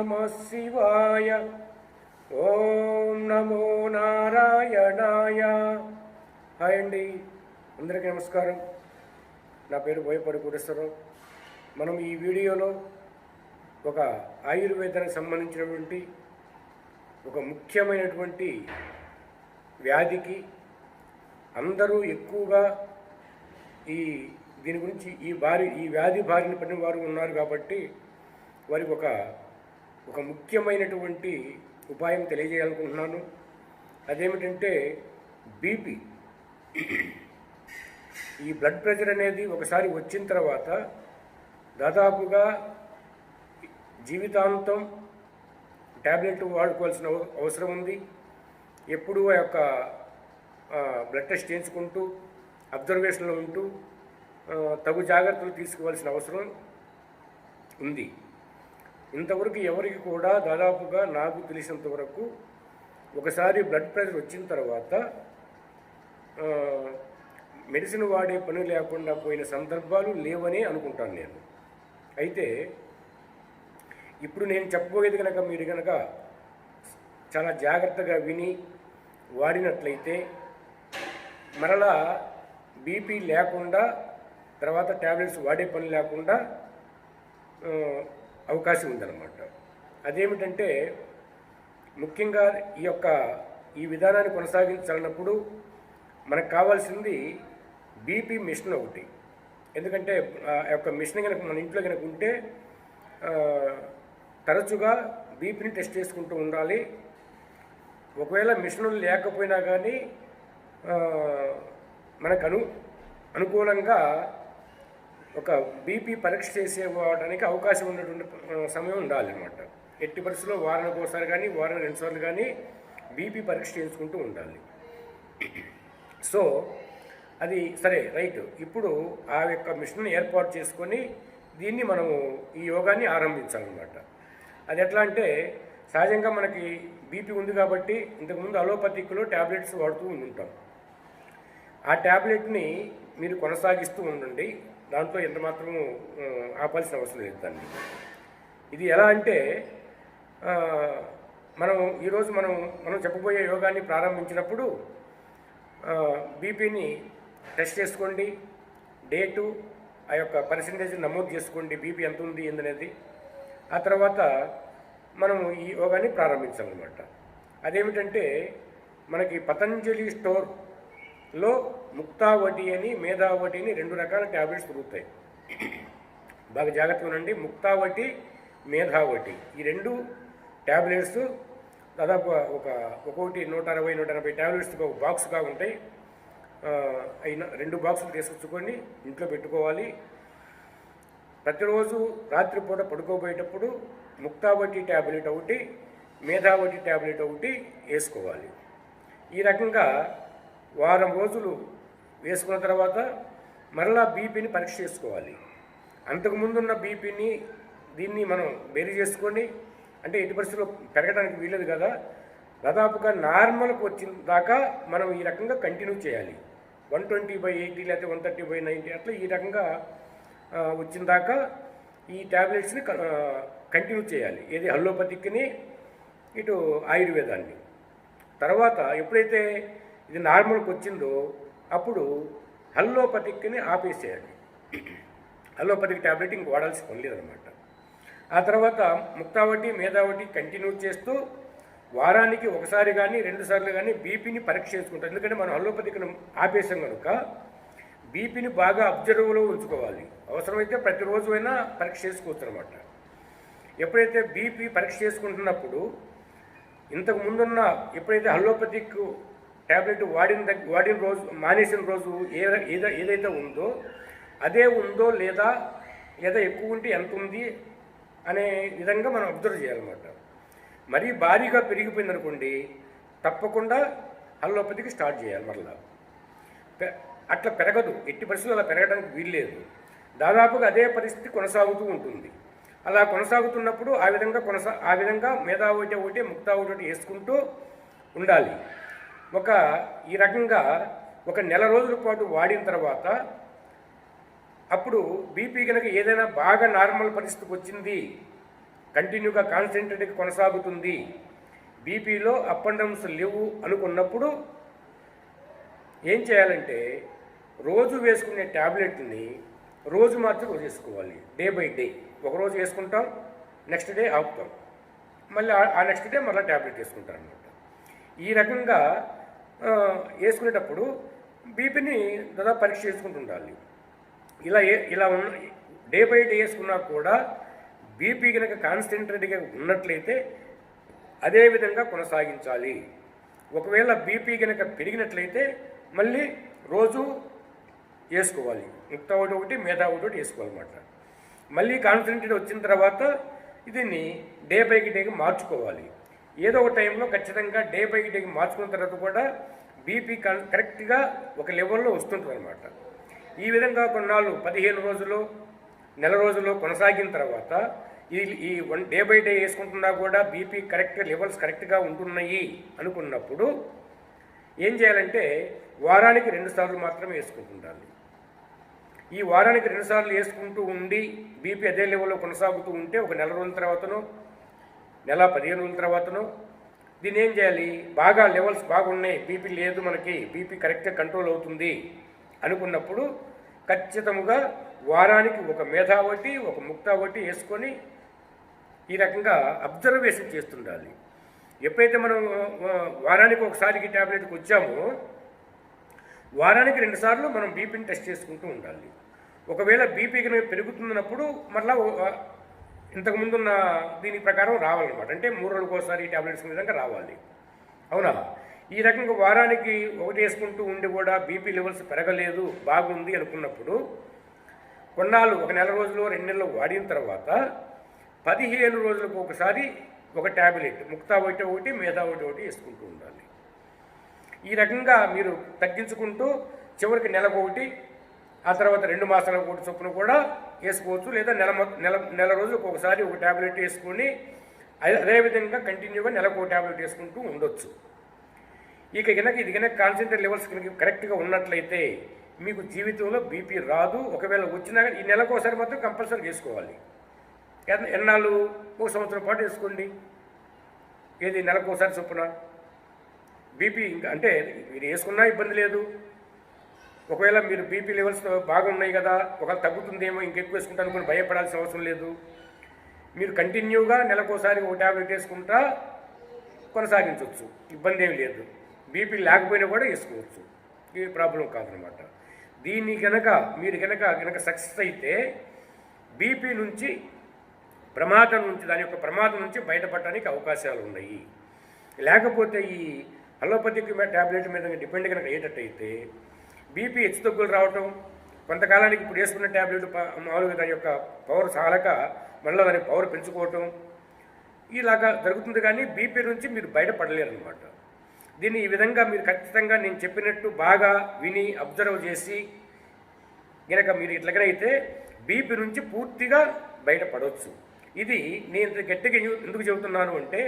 నమః శివాయ. ఓం నమో నారాయణాయ. హాయ్ అండి, అందరికీ నమస్కారం. నా పేరు బోయపాటి కోటేశ్వరరావు. మనం ఈ వీడియోలో ఒక ఆయుర్వేదానికి సంబంధించినటువంటి ఒక ముఖ్యమైనటువంటి వ్యాధికి అందరూ ఎక్కువగా దీని గురించి ఈ వ్యాధి బారిన పడిన వారు ఉన్నారు కాబట్టి వారికి ఒక ముఖ్యమైనటువంటి ఉపాయం తెలియజేయాలనుకుంటున్నాను. అదేమిటంటే బీపీ. ఈ బ్లడ్ ప్రెషర్ అనేది ఒకసారి వచ్చిన తర్వాత దాదాపుగా జీవితాంతం ట్యాబ్లెట్ వాడుకోవాల్సిన అవసరం ఉంది. ఎప్పుడూ ఆ యొక్క బ్లడ్ టెస్ట్ చేయించుకుంటూ అబ్జర్వేషన్లో ఉంటూ తగు జాగ్రత్తలు తీసుకోవాల్సిన అవసరం ఉంది. ఇంతవరకు ఎవరికి కూడా దాదాపుగా నాకు తెలిసినంత వరకు ఒకసారి బ్లడ్ ప్రెషర్ వచ్చిన తర్వాత మెడిసిన్ వాడే పని లేకుండా పోయిన సందర్భాలు లేవనే అనుకుంటాను నేను. అయితే ఇప్పుడు నేను చెప్పబోయేది కనుక మీరు కనుక చాలా జాగ్రత్తగా విని వాడినట్లయితే మరలా బీపీ లేకుండా తర్వాత ట్యాబ్లెట్స్ వాడే పని లేకుండా అవకాశం ఉందన్నమాట. అదేమిటంటే ముఖ్యంగా ఈ విధానాన్ని కొనసాగించాలన్నప్పుడు మనకు కావాల్సింది బీపీ మిషన్ ఒకటి. ఎందుకంటే ఆ యొక్క మిషన్ కనుక మన ఇంట్లో కనుక ఉంటే తరచుగా బీపీని టెస్ట్ చేసుకుంటూ ఉండాలి. ఒకవేళ మిషన్ లేకపోయినా కానీ మనకు అనుకూలంగా ఒక బీపీ పరీక్ష చేసేవాడానికి అవకాశం ఉన్నటువంటి సమయం ఉండాలన్నమాట. ఎట్టి పరిస్థితుల్లో వారానికి ఒకసారి కానీ వారానికి 2 సార్లు కానీ బీపీ పరీక్ష చేయించుకుంటూ ఉండాలి. సో అది సరే, రైట్. ఇప్పుడు ఆ యొక్క మిషన్ ఏర్పాటు చేసుకొని దీన్ని మనము ఈ యోగాన్ని ఆరంభించాలన్నమాట. అది ఎట్లా అంటే సహజంగా మనకి బీపీ ఉంది కాబట్టి ఇంతకుముందు అలోపతిక్లో ట్యాబ్లెట్స్ వాడుతూ ఉంటాం. ఆ ట్యాబ్లెట్ని మీరు కొనసాగిస్తూ ఉండండి. దాంట్లో ఎంత మాత్రం ఆపాల్సిన అవసరం లేదు దాన్ని. ఇది ఎలా అంటే ఈరోజు మనం చెప్పబోయే యోగాన్ని ప్రారంభించినప్పుడు బీపీని టెస్ట్ చేసుకోండి, డేటు, ఆ యొక్క పర్సెంటేజ్ నమోదు చేసుకోండి, బీపీ ఎంత ఉంది ఏందనేది. ఆ తర్వాత మనము ఈ యోగాన్ని ప్రారంభించాలన్నమాట. అదేమిటంటే మనకి పతంజలి స్టోర్లో ముక్తావటి అని మేధావటి అని 2 రకాల ట్యాబ్లెట్స్ దొరుకుతాయి. బాగా జాగ్రత్తగా ఉండండి. ముక్తావటి, మేధావటి ఈ 2 ట్యాబ్లెట్స్ దాదాపు ఒక్కొక్కటి 160-180 ట్యాబ్లెట్స్ ఒక బాక్స్గా ఉంటాయి. 2 బాక్సులు తీసుకొచ్చుకొని ఇంట్లో పెట్టుకోవాలి. ప్రతిరోజు రాత్రిపూట పడుకోబోయేటప్పుడు ముక్తావటి ట్యాబ్లెట్ ఒకటి, మేధావటి ట్యాబ్లెట్ ఒకటి వేసుకోవాలి. ఈ రకంగా వారం రోజులు వేసుకున్న తర్వాత మరలా బీపీని పరీక్ష చేసుకోవాలి. అంతకుముందున్న బీపీని దీన్ని మనం బేరీ చేసుకొని, అంటే ఎట్టి పరిస్థితుల్లో పెరగడానికి వీలదు కదా, దాదాపుగా నార్మల్కి వచ్చిన దాకా మనం ఈ రకంగా కంటిన్యూ చేయాలి. 120/80 లేకపోతే 130/90 అట్లా ఈ రకంగా వచ్చిన దాకా ఈ ట్యాబ్లెట్స్ని కంటిన్యూ చేయాలి. ఏది అలోపతిక్ని ఇటు ఆయుర్వేదాన్ని. తర్వాత ఎప్పుడైతే ఇది నార్మల్కి వచ్చిందో అప్పుడు అలోపతిక్ని ఆపేసేయాలి. అలోపతిక్ ట్యాబ్లెట్ ఇంక వాడాల్సి పని లేదనమాట. ఆ తర్వాత ముక్తావటి, మేధావటి కంటిన్యూ చేస్తూ వారానికి ఒకసారి కానీ 2 సార్లు కానీ బీపీని పరీక్ష చేసుకుంటాం. ఎందుకంటే మనం అలోపతిక్ని ఆపేసాం కనుక బీపీని బాగా అబ్జర్వ్లో ఉంచుకోవాలి. అవసరమైతే ప్రతిరోజు అయినా పరీక్ష చేసుకోవచ్చు అనమాట. ఎప్పుడైతే బీపీ పరీక్ష చేసుకుంటున్నప్పుడు ఇంతకు ముందున్న ఎప్పుడైతే అలోపతిక్ ట్యాబ్లెట్ వాడిన రోజు మానేసిన రోజు ఏదైతే ఉందో అదే ఉందో లేదా ఎక్కువ ఉంటే ఎంత ఉంది అనే విధంగా మనం అబ్జర్వ్ చేయాలన్నమాట. మరీ భారీగా పెరిగిపోయింది అనుకోండి, తప్పకుండా అలోపతికి స్టార్ట్ చేయాలి. మరలా అట్లా పెరగదు, ఎట్టి పరిస్థితులు అలా పెరగడానికి వీల్లేదు. దాదాపుగా అదే పరిస్థితి కొనసాగుతూ ఉంటుంది. అలా కొనసాగుతున్నప్పుడు ఆ విధంగా మేధావటి ఒకటి, ముక్తావటి ఒకటి వేసుకుంటూ ఉండాలి. ఈ రకంగా 1 నెల రోజుల పాటు వాడిన తర్వాత అప్పుడు బీపీ కనుక ఏదైనా బాగా నార్మల్ పరిస్థితికి వచ్చింది కంటిన్యూగా కాన్సన్ట్రేట్గా కొనసాగుతుంది, బీపీలో అప్ అండ్ డౌన్స్ లేవు అనుకున్నప్పుడు ఏం చేయాలంటే రోజు వేసుకునే ట్యాబ్లెట్ని రోజు మార్చి రోజు వేసుకోవాలి. డే బై డే ఒకరోజు వేసుకుంటాం, నెక్స్ట్ డే ఆపుతాం, మళ్ళీ ఆ నెక్స్ట్ డే మళ్ళీ ట్యాబ్లెట్ వేసుకుంటాం అనమాట. ఈ రకంగా వేసుకునేటప్పుడు బీపీని దాదాపు పరీక్ష చేసుకుంటూ ఉండాలి. ఇలా ఉన్న డే బై డే వేసుకున్నా కూడా బీపీ కనుక కాన్సన్ట్రేట్గా ఉన్నట్లయితే అదే విధంగా కొనసాగించాలి. ఒకవేళ బీపీ కనుక పెరిగినట్లయితే మళ్ళీ రోజు వేసుకోవాలి. ముక్తా ఒకటి మేధా ఒకటి వేసుకోవాలన్నమాట. మళ్ళీ కాన్సన్ట్రేట్ వచ్చిన తర్వాత దీన్ని డే బై డేకి మార్చుకోవాలి. ఏదో ఒక టైంలో ఖచ్చితంగా డే బై డేకి మార్చుకున్న తర్వాత కూడా బీపీ కరెక్ట్గా ఒక లెవెల్లో వస్తుంటుంది అనమాట. ఈ విధంగా కొన్నాళ్ళు 15 రోజులు, నెల రోజుల్లో కొనసాగిన తర్వాత ఈ డే బై డే వేసుకుంటున్నా కూడా బీపీ లెవెల్స్ కరెక్ట్గా ఉంటున్నాయి అనుకున్నప్పుడు ఏం చేయాలంటే వారానికి 2 సార్లు మాత్రమే వేసుకుంటుండాలి. ఈ వారానికి 2 సార్లు వేసుకుంటూ ఉండి బీపీ అదే లెవెల్లో కొనసాగుతూ ఉంటే ఒక నెల రోజుల తర్వాతనో, నెల 15 రోజుల తర్వాతనో దీన్ని ఏం చేయాలి, బాగా లెవెల్స్ బాగున్నాయి, బీపీ లేదు, మనకి బీపీ కరెక్ట్గా కంట్రోల్ అవుతుంది అనుకున్నప్పుడు ఖచ్చితంగా వారానికి ఒక మేధావటి, ఒక ముక్తావటి వేసుకొని ఈ రకంగా అబ్జర్వేషన్ చేస్తుండాలి. ఎప్పుడైతే మనం వారానికి ఒకసారికి ట్యాబ్లెట్కి వచ్చామో వారానికి 2 సార్లు మనం బీపీని టెస్ట్ చేసుకుంటూ ఉండాలి. ఒకవేళ బీపీ కనుక పెరుగుతున్నప్పుడు మళ్ళీ ఇంతకుముందున్న దీని ప్రకారం రావాలన్నమాట. అంటే 3 రోజులకు ఒకసారి ట్యాబ్లెట్స్ విధంగా రావాలి. అవునా? ఈ రకంగా వారానికి ఒకటి వేసుకుంటూ ఉండి కూడా బీపీ లెవెల్స్ పెరగలేదు, బాగుంది అనుకున్నప్పుడు కొన్నాళ్ళు ఒక నెల రోజులు 2 నెలలు వాడిన తర్వాత 15 రోజులకు ఒకసారి ఒక ట్యాబ్లెట్ ముక్తా ఒకటి మేధా ఒకటి వేసుకుంటూ ఉండాలి. ఈ రకంగా మీరు తగ్గించుకుంటూ చివరికి నెలకు ఒకటి, ఆ తర్వాత 2 మాసాలకు ఒకటి చొప్పున కూడా వేసుకోవచ్చు. లేదా నెల రోజులకు ఒకసారి ఒక ట్యాబ్లెట్ వేసుకొని అదేవిధంగా కంటిన్యూగా నెలకు ఒక ట్యాబ్లెట్ వేసుకుంటూ ఉండొచ్చు. ఇది కనుక కాన్సన్ట్రేట్ లెవెల్స్ కనుక కరెక్ట్గా ఉన్నట్లయితే మీకు జీవితంలో బీపీ రాదు. ఒకవేళ వచ్చినా కానీ ఈ నెలకు ఒకసారి మాత్రం కంపల్సరీ వేసుకోవాలి. ఎన్నాళ్ళు? 1 సంవత్సరం పాటు వేసుకోండి. ఏది నెలకు ఒకసారి చొప్పున బీపీ అంటే మీరు వేసుకున్నా ఇబ్బంది లేదు. ఒకవేళ మీరు బీపీ లెవెల్స్ బాగున్నాయి కదా, ఒకవేళ తగ్గుతుందేమో ఇంకెక్కువ వేసుకుంటా అనుకుని భయపడాల్సిన అవసరం లేదు. మీరు కంటిన్యూగా నెలకోసారి ఒక ట్యాబ్లెట్ వేసుకుంటా కొనసాగించవచ్చు, ఇబ్బంది ఏమి లేదు. బీపీ లేకపోయినా కూడా వేసుకోవచ్చు, ఏ ప్రాబ్లం కాదనమాట. దీన్ని మీరు కనుక సక్సెస్ అయితే బీపీ నుంచి దాని యొక్క ప్రమాదం నుంచి బయటపడడానికి అవకాశాలు ఉన్నాయి. లేకపోతే ఈ అలోపతిక్ ట్యాబ్లెట్ మీద డిపెండ్ కనుక అయ్యేటట్టయితే బీపీ హెచ్చుతగ్గులు రావటం, కొంతకాలానికి ఇప్పుడు వేసుకున్న ట్యాబ్లెట్ మామూలుగా దాని యొక్క పవర్ చాలక మళ్ళీ దాని పవర్ పెంచుకోవటం ఇలాగా జరుగుతుంది. కానీ బీపీ నుంచి మీరు బయటపడలేరు అనమాట. దీన్ని ఈ విధంగా మీరు ఖచ్చితంగా నేను చెప్పినట్టు బాగా విని అబ్జర్వ్ చేసి కనుక మీరు ఇట్లకనైతే బీపీ నుంచి పూర్తిగా బయటపడవచ్చు. ఇది నేను గట్టిగా ఎందుకు చెబుతున్నాను అంటే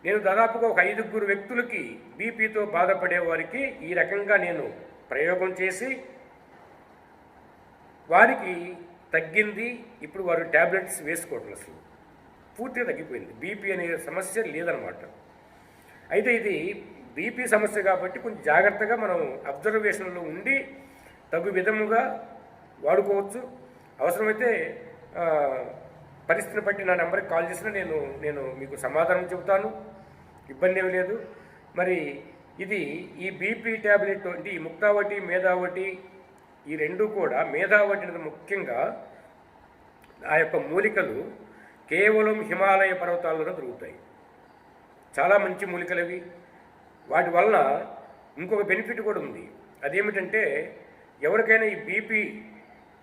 నేను దాదాపుగా ఒక 5 వ్యక్తులకి బీపీతో బాధపడే వారికి ఈ రకంగా నేను ప్రయోగం చేసి వారికి తగ్గింది. ఇప్పుడు వారు ట్యాబ్లెట్స్ వేసుకోవటం అసలు పూర్తిగా తగ్గిపోయింది, బీపీ అనే సమస్య లేదనమాట. అయితే ఇది బీపీ సమస్య కాబట్టి కొంచెం జాగ్రత్తగా మనం అబ్జర్వేషన్లో ఉండి తగు విధముగా వాడుకోవచ్చు. అవసరమైతే పరిస్థితిని బట్టి నా నెంబర్కి కాల్ చేసినా నేను మీకు సమాధానం చెబుతాను, ఇబ్బంది ఏమి లేదు. మరి ఈ బీపీ ట్యాబ్లెట్ అంటే ఈ ముక్తావటి మేధావటి ఈ 2 కూడా, మేధావటి అనేది ముఖ్యంగా ఆ యొక్క మూలికలు కేవలం హిమాలయ పర్వతాల్లోనే దొరుకుతాయి. చాలా మంచి మూలికలు అవి. వాటి వలన ఇంకొక బెనిఫిట్ కూడా ఉంది. అదేమిటంటే ఎవరికైనా ఈ బీపీ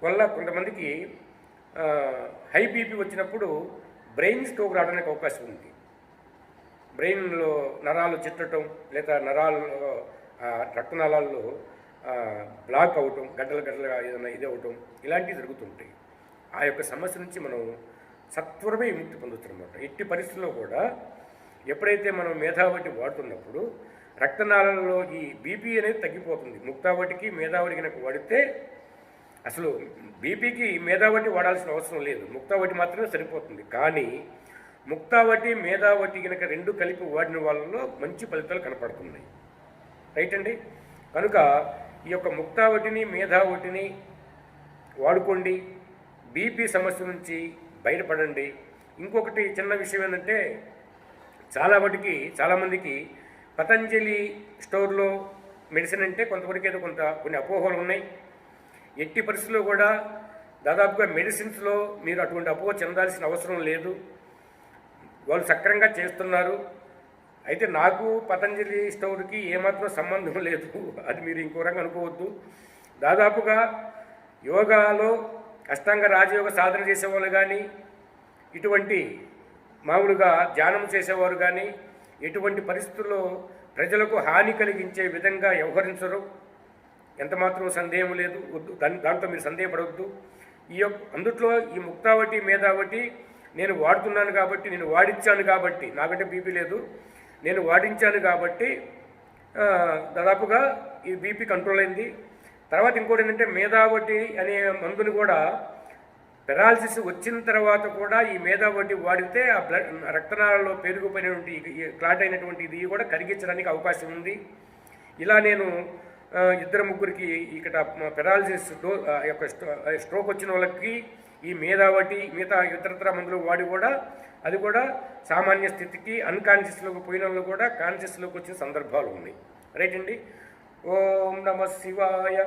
వల్ల కొంతమందికి హై బీపీ వచ్చినప్పుడు బ్రెయిన్ స్ట్రోక్ రావడానికి అవకాశం ఉంది. బ్రెయిన్లో నరాలు చిట్టడం లేదా నరాల్లో రక్తనాళాల్లో బ్లాక్ అవటం, గడ్డలుగా ఏదైనా ఇది అవటం ఇలాంటివి జరుగుతుంటాయి. ఆ యొక్క సమస్య నుంచి మనం సత్వరమే విముక్తి పొందొచ్చు అనమాట. ఎట్టి పరిస్థితుల్లో కూడా ఎప్పుడైతే మనం మేధావటి వాడుతున్నప్పుడు రక్తనాళాలలో ఈ బీపీ అనేది తగ్గిపోతుంది. ముక్తావటికి మేధావటి కనుక వాడితే అసలు బీపీకి మేధావటి వాడాల్సిన అవసరం లేదు, ముక్తావటి మాత్రమే సరిపోతుంది. కానీ ముక్తావటి మేధావటి కనుక రెండు కలిపి వాడిన వాళ్ళలో మంచి ఫలితాలు కనపడుతున్నాయి. రైట్ అండి. కనుక ఈ యొక్క ముక్తావటిని మేధావటిని వాడుకోండి, బీపీ సమస్య నుంచి బయటపడండి. ఇంకొకటి చిన్న విషయం ఏంటంటే, చాలామందికి పతంజలి స్టోర్లో మెడిసిన్ అంటే కొంతవరకు ఏదో కొన్ని అపోహలు ఉన్నాయి. ఎట్టి పరిస్థితుల్లో కూడా దాదాపుగా మెడిసిన్స్లో మీరు అటువంటి అపోహ చెందాల్సిన అవసరం లేదు. వాళ్ళు సక్రమంగా చేస్తున్నారు. అయితే నాకు పతంజలి స్టోర్కి ఏమాత్రం సంబంధం లేదు, అది మీరు ఇంకో రకంగా అనుకోవద్దు. దాదాపుగా యోగాలో అష్టాంగ రాజయోగ సాధన చేసేవాళ్ళు కానీ, ఇటువంటి మామూలుగా ధ్యానం చేసేవారు కానీ ఎటువంటి పరిస్థితుల్లో ప్రజలకు హాని కలిగించే విధంగా వ్యవహరించరు. ఎంతమాత్రం సందేహం లేదు, దాంట్లో మీరు సందేహపడవద్దు. అందుట్లో ఈ ముక్తావటి మేధావటి నేను వాడుతున్నాను కాబట్టి, నేను వాడించాను కాబట్టి, నాకంటే బీపీ లేదు, నేను వాడించాను కాబట్టి దాదాపుగా ఈ బీపీ కంట్రోల్ అయింది. తర్వాత ఇంకోటి ఏంటంటే, మేధావటి అనే మందుని కూడా పెరాలసిస్ వచ్చిన తర్వాత కూడా ఈ మేధావటి వాడితే ఆ రక్తనాళాల్లో పెరిగిపోయినటువంటి క్లాట్ అయినటువంటి ఇది కూడా కరిగించడానికి అవకాశం ఉంది. ఇలా నేను 2-3కి ఇక్కడ పెరాలసిస్ యొక్క స్ట్రోక్ వచ్చిన వాళ్ళకి ఈ మేధావటి మిగతా ఇతరత్ర మందులు వాడి కూడా అది కూడా సామాన్య స్థితికి అన్కాన్షియస్లోకి పోయిన వాళ్ళు కూడా కాన్షియస్లోకి వచ్చిన సందర్భాలు ఉన్నాయి. రైట్ అండి. ఓం నమః శివాయ.